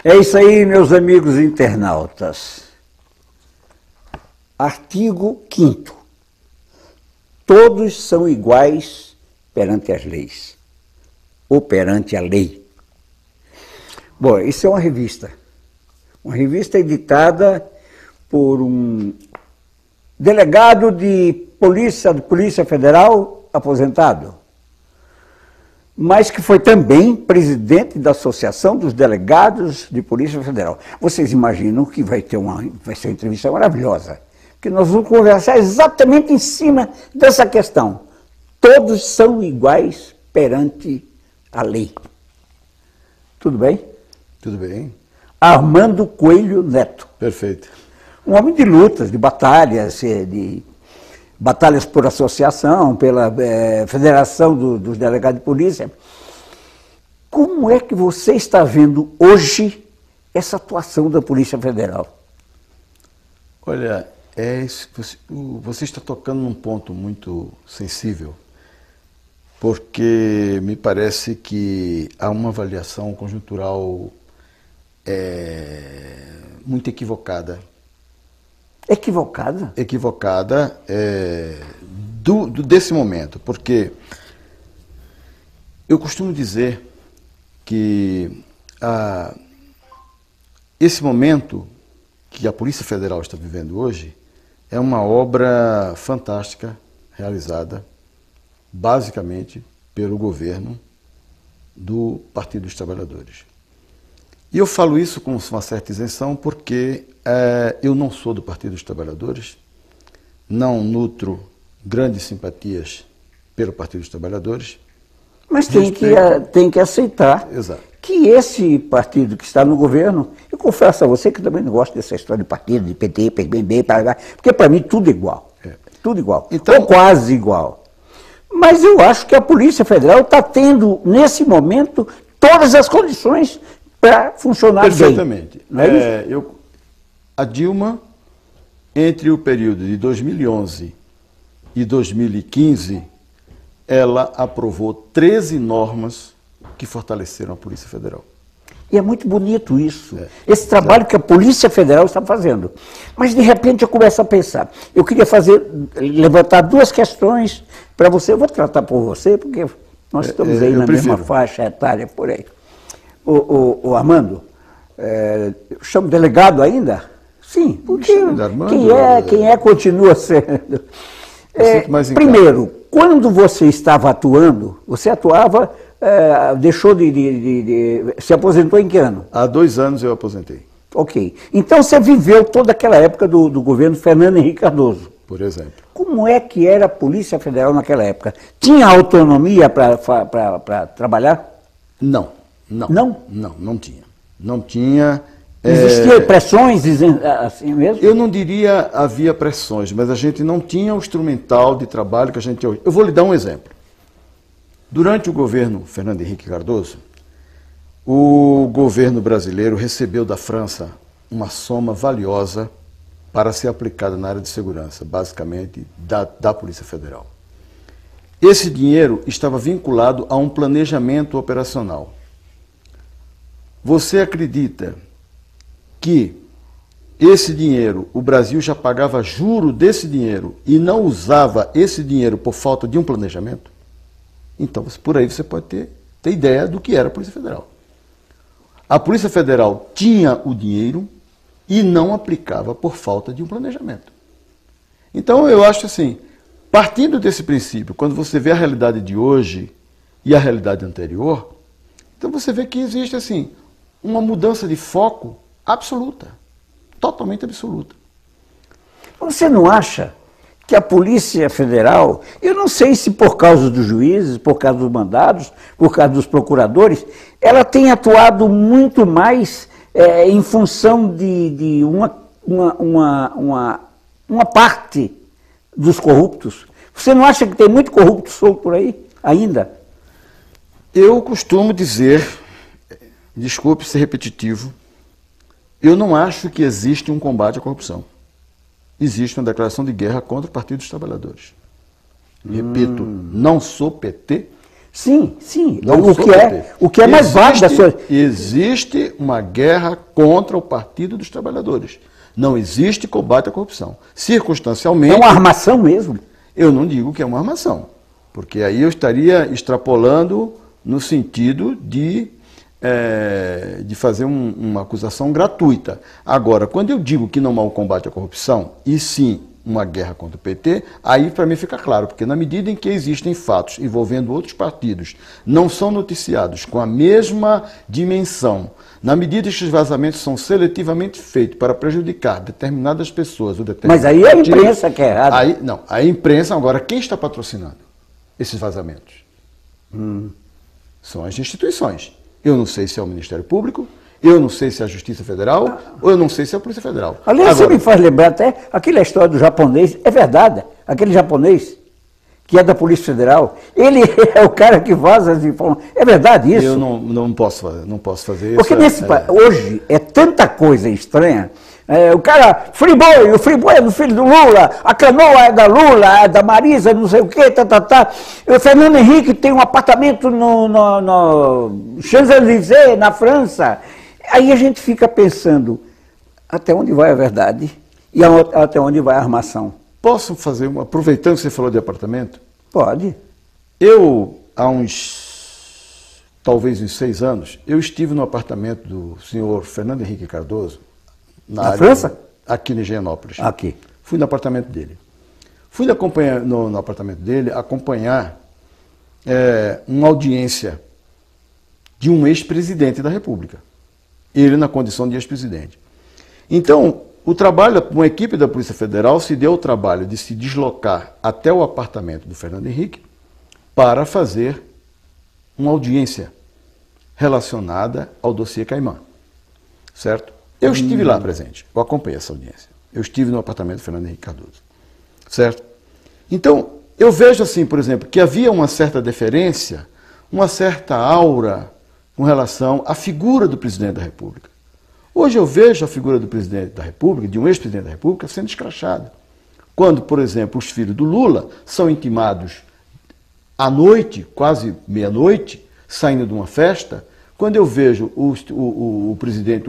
É isso aí, meus amigos internautas. Artigo 5º. Todos são iguais perante as leis, ou perante a lei. Bom, isso é uma revista editada por um delegado de Polícia Federal aposentado, mas que foi também presidente da Associação dos Delegados de Polícia Federal. Vocês imaginam que vai ser uma entrevista maravilhosa, porque nós vamos conversar exatamente em cima dessa questão. Todos são iguais perante a lei. Tudo bem? Tudo bem. Armando Coelho Neto. Perfeito. Um homem de lutas, de batalhas por associação, pela Federação dos Delegados de Polícia. Como é que você está vendo hoje essa atuação da Polícia Federal? Olha, você está tocando num ponto muito sensível, porque me parece que há uma avaliação conjuntural muito equivocada. Equivocada? Equivocada desse momento, porque eu costumo dizer que esse momento que a Polícia Federal está vivendo hoje é uma obra fantástica, realizada basicamente pelo governo do Partido dos Trabalhadores. E eu falo isso com uma certa isenção porque eu não sou do Partido dos Trabalhadores, não nutro grandes simpatias pelo Partido dos Trabalhadores. Mas tem que aceitar. Exato. Que esse partido que está no governo, eu confesso a você que também não gosto dessa história de partido, de PT, PMB, porque para mim tudo igual. Tudo igual. Então, ou quase igual. Mas eu acho que a Polícia Federal está tendo, nesse momento, todas as condições para funcionar perfeitamente. Bem. Não é isso? A Dilma, entre o período de 2011 e 2015, ela aprovou 13 normas que fortaleceram a Polícia Federal. E é muito bonito isso, esse trabalho que a Polícia Federal está fazendo. Mas, de repente, eu começo a pensar. Eu queria levantar duas questões para você. Eu vou tratar por você, porque nós estamos aí na mesma faixa etária por aí. O Armando, eu chamo delegado ainda? Sim, porque quem é continua sendo. Primeiro, quando você estava atuando, você atuava... se aposentou em que ano? Há 2 anos eu aposentei. Ok. Então você viveu toda aquela época do governo Fernando Henrique Cardoso. Por exemplo. Como é que era a Polícia Federal naquela época? Tinha autonomia para trabalhar? Não. Não? Não tinha. Não tinha. Existiam pressões assim mesmo? Eu não diria havia pressões, mas a gente não tinha o instrumental de trabalho que a gente tem hoje. Eu vou lhe dar um exemplo. Durante o governo Fernando Henrique Cardoso, o governo brasileiro recebeu da França uma soma valiosa para ser aplicada na área de segurança, basicamente da Polícia Federal. Esse dinheiro estava vinculado a um planejamento operacional. Você acredita que esse dinheiro, o Brasil já pagava juro desse dinheiro e não usava esse dinheiro por falta de um planejamento? Então, por aí você pode ter ideia do que era a Polícia Federal. A Polícia Federal tinha o dinheiro e não aplicava por falta de um planejamento. Então, eu acho assim, partindo desse princípio, quando você vê a realidade de hoje e a realidade anterior, então você vê que existe assim, uma mudança de foco absoluta, totalmente absoluta. Você não acha que a Polícia Federal, eu não sei se por causa dos juízes, por causa dos mandados, por causa dos procuradores, ela tem atuado muito mais em função de uma parte dos corruptos? Você não acha que tem muito corrupto solto por aí ainda? Eu costumo dizer, desculpe ser repetitivo, eu não acho que existe um combate à corrupção. Existe uma declaração de guerra contra o Partido dos Trabalhadores. Repito, não sou PT. Sim, sim. Não sou PT. O que é mais válido da sua... Existe uma guerra contra o Partido dos Trabalhadores. Não existe combate à corrupção. Circunstancialmente... É uma armação mesmo? Eu não digo que é uma armação, porque aí eu estaria extrapolando no sentido de fazer uma acusação gratuita. Agora, quando eu digo que não há um combate à corrupção, e sim uma guerra contra o PT, aí para mim fica claro, porque na medida em que existem fatos envolvendo outros partidos, não são noticiados com a mesma dimensão, na medida em que os vazamentos são seletivamente feitos para prejudicar determinadas pessoas ou determinados Mas aí é a partidos, imprensa que é errada. Aí, não, a imprensa, agora, quem está patrocinando esses vazamentos? São as instituições. Eu não sei se é o Ministério Público, eu não sei se é a Justiça Federal, ou eu não sei se é a Polícia Federal. Aliás, você me faz lembrar até aquela história do japonês, é verdade, aquele japonês que é da Polícia Federal, ele é o cara que vaza as informações. É verdade isso? Eu não posso fazer isso. Porque hoje é tanta coisa estranha. O cara, o Friboi é do filho do Lula, a canoa é da Lula, é da Marisa, não sei o quê, O Fernando Henrique tem um apartamento no Champs-Élysées, na França. Aí a gente fica pensando, até onde vai a verdade e até onde vai a armação? Posso fazer aproveitando que você falou de apartamento? Pode. Eu, talvez uns 6 anos, eu estive no apartamento do senhor Fernando Henrique Cardoso, na França? Aqui em Higienópolis. Aqui. Fui no apartamento dele. Fui no apartamento dele acompanhar uma audiência de um ex-presidente da República. Ele na condição de ex-presidente. Então, uma equipe da Polícia Federal se deu o trabalho de se deslocar até o apartamento do Fernando Henrique para fazer uma audiência relacionada ao dossiê Caimã. Certo? Eu estive lá presente, eu acompanhei essa audiência. Eu estive no apartamento do Fernando Henrique Cardoso. Certo? Então, eu vejo assim, por exemplo, que havia uma certa deferência, uma certa aura com relação à figura do presidente da República. Hoje eu vejo a figura do presidente da República, de um ex-presidente da República, sendo escrachada. Quando, por exemplo, os filhos do Lula são intimados à noite, quase meia-noite, saindo de uma festa, quando eu vejo o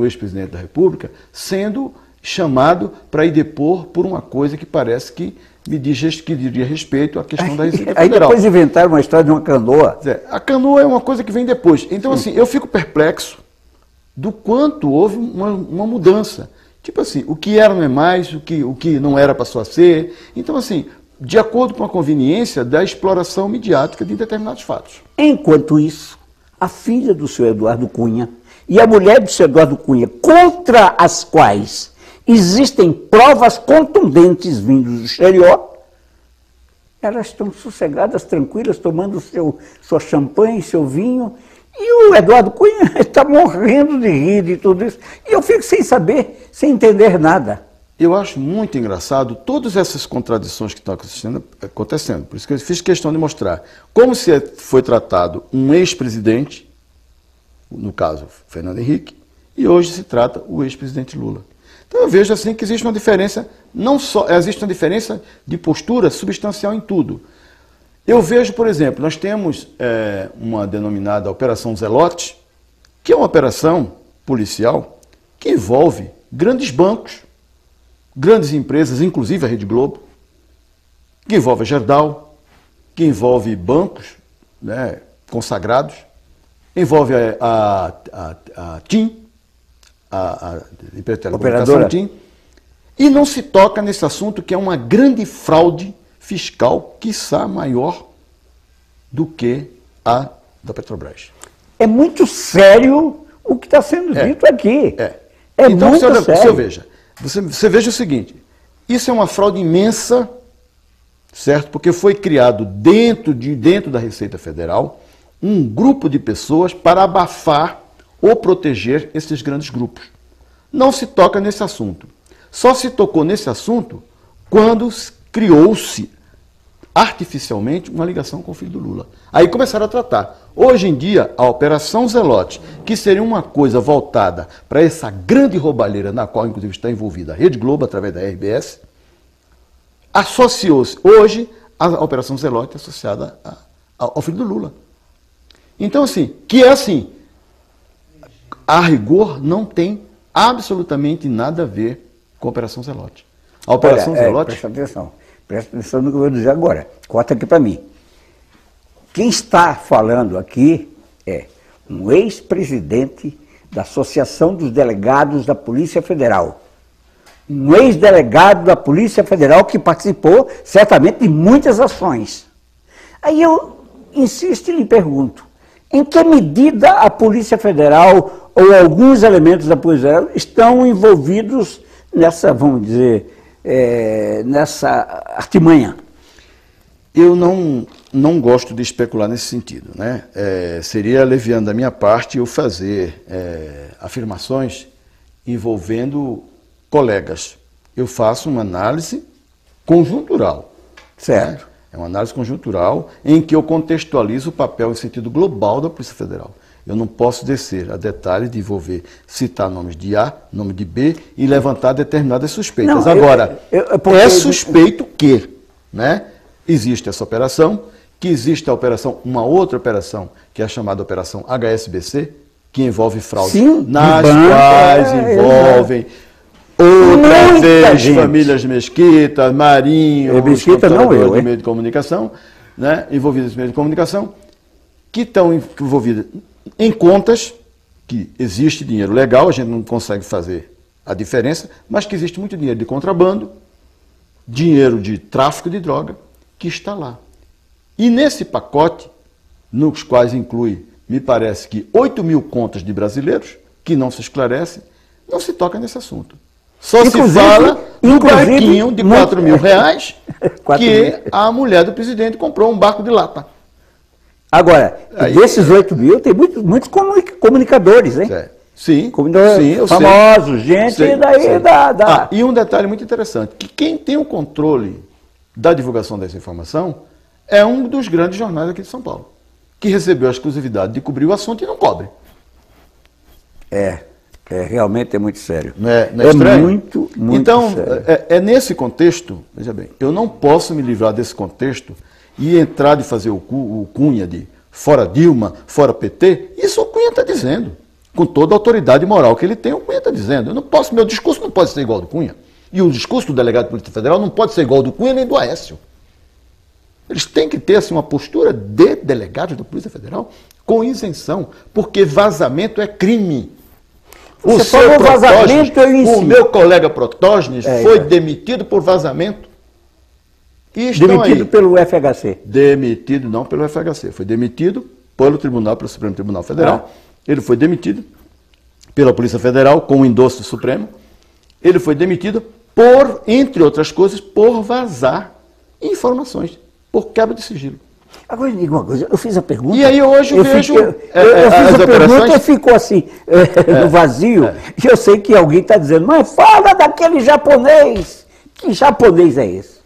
ex-presidente da República sendo chamado para ir depor por uma coisa que parece que diria respeito à questão da Receita Federal. Aí depois inventaram uma história de uma canoa. A canoa é uma coisa que vem depois. Então, assim, eu fico perplexo do quanto houve uma mudança. Tipo assim, o que era não é mais, o que não era passou a ser. Então, assim, de acordo com a conveniência da exploração midiática de determinados fatos. Enquanto isso, a filha do senhor Eduardo Cunha e a mulher do senhor Eduardo Cunha, contra as quais existem provas contundentes vindas do exterior, elas estão sossegadas, tranquilas, tomando sua champanhe, seu vinho, e o Eduardo Cunha está morrendo de rir de tudo isso. E eu fico sem saber, sem entender nada. Eu acho muito engraçado todas essas contradições que estão acontecendo. Por isso que eu fiz questão de mostrar como se foi tratado um ex-presidente, no caso Fernando Henrique, e hoje se trata o ex-presidente Lula. Então eu vejo assim que existe uma diferença, existe uma diferença de postura substancial em tudo. Eu vejo, por exemplo, nós temos uma denominada Operação Zelote, que é uma operação policial que envolve grandes bancos, grandes empresas, inclusive a Rede Globo, que envolve a Gerdau, que envolve bancos, né, consagrados, envolve a TIM, a empresa de telecomunicação TIM, e não se toca nesse assunto que é uma grande fraude fiscal, quiçá maior do que a da Petrobras. É muito sério o que está sendo dito aqui. Então, muito sério. Você veja o seguinte, isso é uma fraude imensa, certo? Porque foi criado dentro da Receita Federal um grupo de pessoas para abafar ou proteger esses grandes grupos. Não se toca nesse assunto. Só se tocou nesse assunto quando criou-se artificialmente uma ligação com o filho do Lula. Aí começaram a tratar. Hoje em dia, a Operação Zelote, que seria uma coisa voltada para essa grande roubalheira, na qual inclusive está envolvida a Rede Globo, através da RBS, associou-se. Hoje, a Operação Zelote é associada ao filho do Lula. Então, assim, que é assim, a rigor não tem absolutamente nada a ver com a Operação Zelote. A Operação Zelote... Presta atenção no que eu vou dizer agora, corta aqui para mim. Quem está falando aqui é um ex-presidente da Associação dos Delegados da Polícia Federal. Um ex-delegado da Polícia Federal que participou, certamente, de muitas ações. Aí eu insisto e lhe pergunto, em que medida a Polícia Federal ou alguns elementos da Polícia Federal estão envolvidos nessa, vamos dizer, nessa artimanha? Eu não gosto de especular nesse sentido, né? Seria leviando da minha parte eu fazer afirmações envolvendo colegas. Eu faço uma análise conjuntural. Certo. Né? É uma análise conjuntural em que eu contextualizo o papel em sentido global da Polícia Federal. Eu não posso descer a detalhes de envolver, citar nomes de A, nome de B e levantar determinadas suspeitas. Não, agora, é suspeito que, né, existe essa operação, que existe a operação, uma outra operação, que é a chamada Operação HSBC, que envolve fraudes, sim, nas quais envolvem outra vez famílias Mesquita, Marinho, Mesquita não eu, de meio de comunicação, né, envolvidos no meio de comunicação, que estão envolvidos em contas, que existe dinheiro legal, a gente não consegue fazer a diferença, mas que existe muito dinheiro de contrabando, dinheiro de tráfico de droga, que está lá. E nesse pacote, nos quais inclui, me parece que 8 mil contas de brasileiros, que não se esclarecem, não se toca nesse assunto. Só se fala no barquinho de 4 mil reais que a mulher do presidente comprou um barco de lata. Agora, desses 8 mil, tem muitos comunicadores, hein? Sim, famosos, gente daí da... E um detalhe muito interessante, que quem tem o controle da divulgação dessa informação é um dos grandes jornais aqui de São Paulo, que recebeu a exclusividade de cobrir o assunto e não cobre. Realmente é muito sério. Não é estranho? Muito então, sério. É nesse contexto, veja bem, eu não posso me livrar desse contexto e entrar de fazer o Cunha de fora Dilma, fora PT, isso o Cunha está dizendo. Com toda a autoridade moral que ele tem, o Cunha está dizendo. Eu não posso, meu discurso não pode ser igual ao do Cunha. E o discurso do delegado de Polícia Federal não pode ser igual ao do Cunha nem do Aécio. Eles têm que ter assim, uma postura de delegados da Polícia Federal com isenção, porque vazamento é crime. Você falou vazamento, o meu colega Protógenes foi demitido por vazamento. Demitido pelo FHC? Demitido não pelo FHC, foi demitido pelo Supremo Tribunal Federal. Ele foi demitido pela Polícia Federal com o endosso do Supremo. Ele foi demitido por, entre outras coisas, por vazar informações, por quebra de sigilo. Agora, diga uma coisa, eu fiz a pergunta... E aí hoje eu vejo... Eu fiz a pergunta e ficou assim, no vazio, e eu sei que alguém está dizendo, mas fala daquele japonês. Que japonês é esse?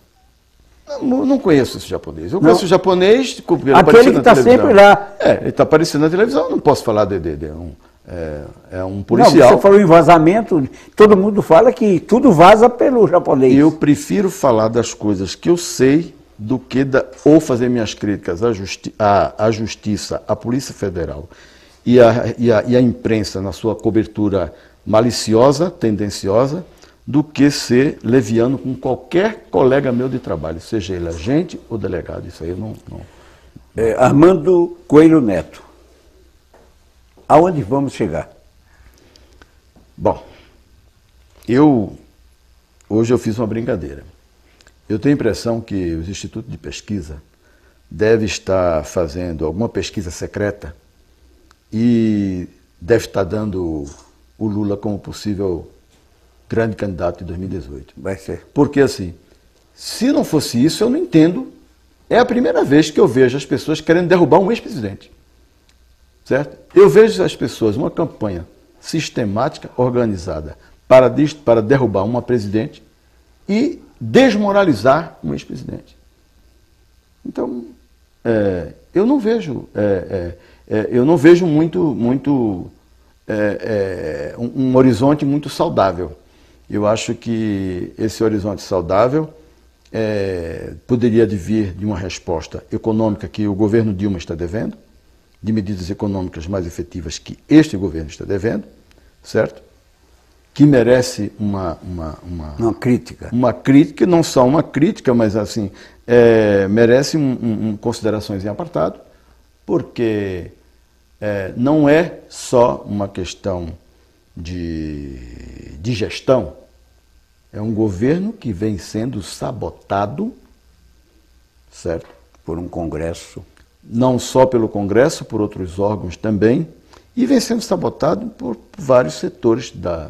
Não conheço esse japonês. Eu conheço o japonês... Aquele que está sempre lá. Ele está aparecendo na televisão, não posso falar de um policial. Não, você falou em vazamento, todo mundo fala que tudo vaza pelo japonês. Eu prefiro falar das coisas que eu sei do que ou fazer minhas críticas à Justiça, à Polícia Federal e à imprensa na sua cobertura maliciosa, tendenciosa, do que ser leviano com qualquer colega meu de trabalho, seja ele agente ou delegado. Isso aí eu não... Armando Coelho Neto, aonde vamos chegar? Bom, hoje eu fiz uma brincadeira. Eu tenho a impressão que os institutos de pesquisa devem estar fazendo alguma pesquisa secreta e deve estar dando o Lula como possível grande candidato de 2018. Vai ser. Porque assim, se não fosse isso, eu não entendo. É a primeira vez que eu vejo as pessoas querendo derrubar um ex-presidente. Certo? Eu vejo as pessoas, uma campanha sistemática, organizada, para derrubar uma presidente e desmoralizar um ex-presidente. Então, eu não vejo um horizonte muito saudável. Eu acho que esse horizonte saudável poderia vir de uma resposta econômica que o governo Dilma está devendo, de medidas econômicas mais efetivas que este governo está devendo, certo? Que merece uma crítica. Uma crítica, não só uma crítica, mas assim, merece considerações em apartado, porque não é só uma questão de gestão, é um governo que vem sendo sabotado, certo? Por um Congresso. Não só pelo Congresso, por outros órgãos também, e vem sendo sabotado por vários setores da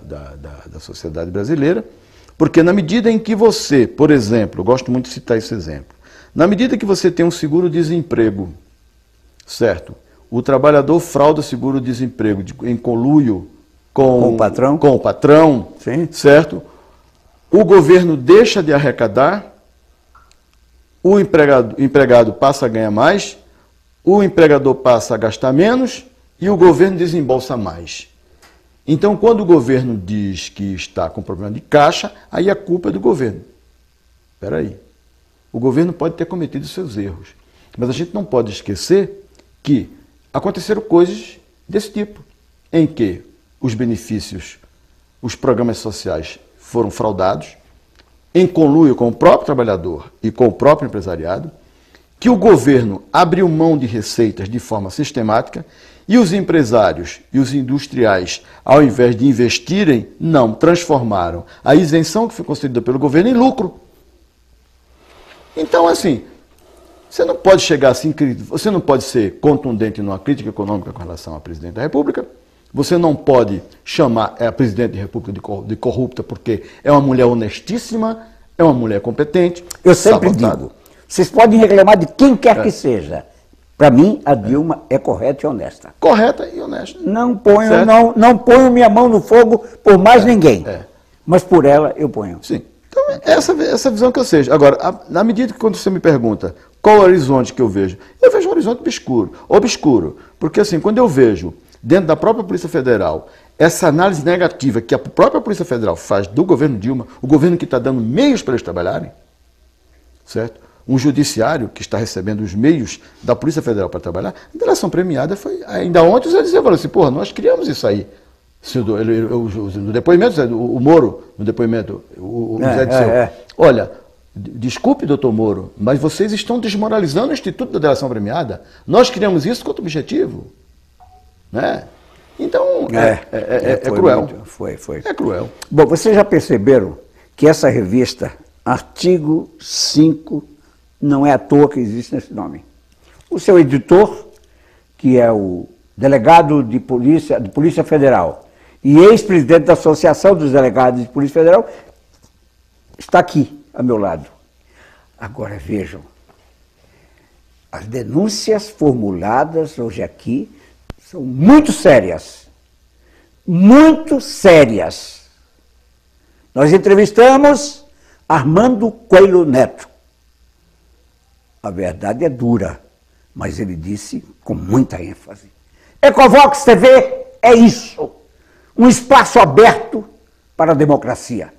sociedade brasileira, porque na medida em que você, por exemplo, eu gosto muito de citar esse exemplo, na medida que você tem um seguro-desemprego, certo? O trabalhador frauda o seguro-desemprego em conluio com o patrão, sim, certo? O governo deixa de arrecadar, o empregado passa a ganhar mais, o empregador passa a gastar menos e o governo desembolsa mais. Então, quando o governo diz que está com problema de caixa, aí a culpa é do governo. Espera aí. O governo pode ter cometido seus erros, mas a gente não pode esquecer que aconteceram coisas desse tipo, em que os benefícios, os programas sociais foram fraudados, em conluio com o próprio trabalhador e com o próprio empresariado, que o governo abriu mão de receitas de forma sistemática e os empresários e os industriais, ao invés de investirem, não transformaram a isenção que foi concedida pelo governo em lucro. Então, assim, você não pode chegar assim, você não pode ser contundente numa crítica econômica com relação ao presidente da República, você não pode chamar a presidente da República de corrupta porque é uma mulher honestíssima, é uma mulher competente. Eu sempre digo, vocês podem reclamar de quem quer que seja. Para mim, a Dilma é correta e honesta. Correta e honesta. Não ponho minha mão no fogo por mais ninguém. Mas por ela eu ponho. Sim. Então, essa visão que eu seja. Agora, na medida que quando você me pergunta qual o horizonte que eu vejo um horizonte obscuro. Porque assim, quando eu vejo dentro da própria Polícia Federal essa análise negativa que a própria Polícia Federal faz do governo Dilma, o governo que está dando meios para eles trabalharem, certo? Um judiciário que está recebendo os meios da Polícia Federal para trabalhar, a delação premiada foi, ainda ontem os diziam assim, porra, nós criamos isso aí. No depoimento, o Moro, no depoimento, o Zé disse, olha, desculpe, doutor Moro, mas vocês estão desmoralizando o Instituto da Delação Premiada. Nós criamos isso com outro objetivo. Né? Então, é cruel. Foi. É cruel. Bom, vocês já perceberam que essa revista, Artigo 5, não é à toa que existe nesse nome. O seu editor, que é o delegado de Polícia Federal e ex-presidente da Associação dos Delegados de Polícia Federal, está aqui, ao meu lado. Agora vejam, as denúncias formuladas hoje aqui são muito sérias. Muito sérias. Nós entrevistamos Armando Coelho Neto. A verdade é dura, mas ele disse com muita ênfase. Ecovox TV é isso, um espaço aberto para a democracia.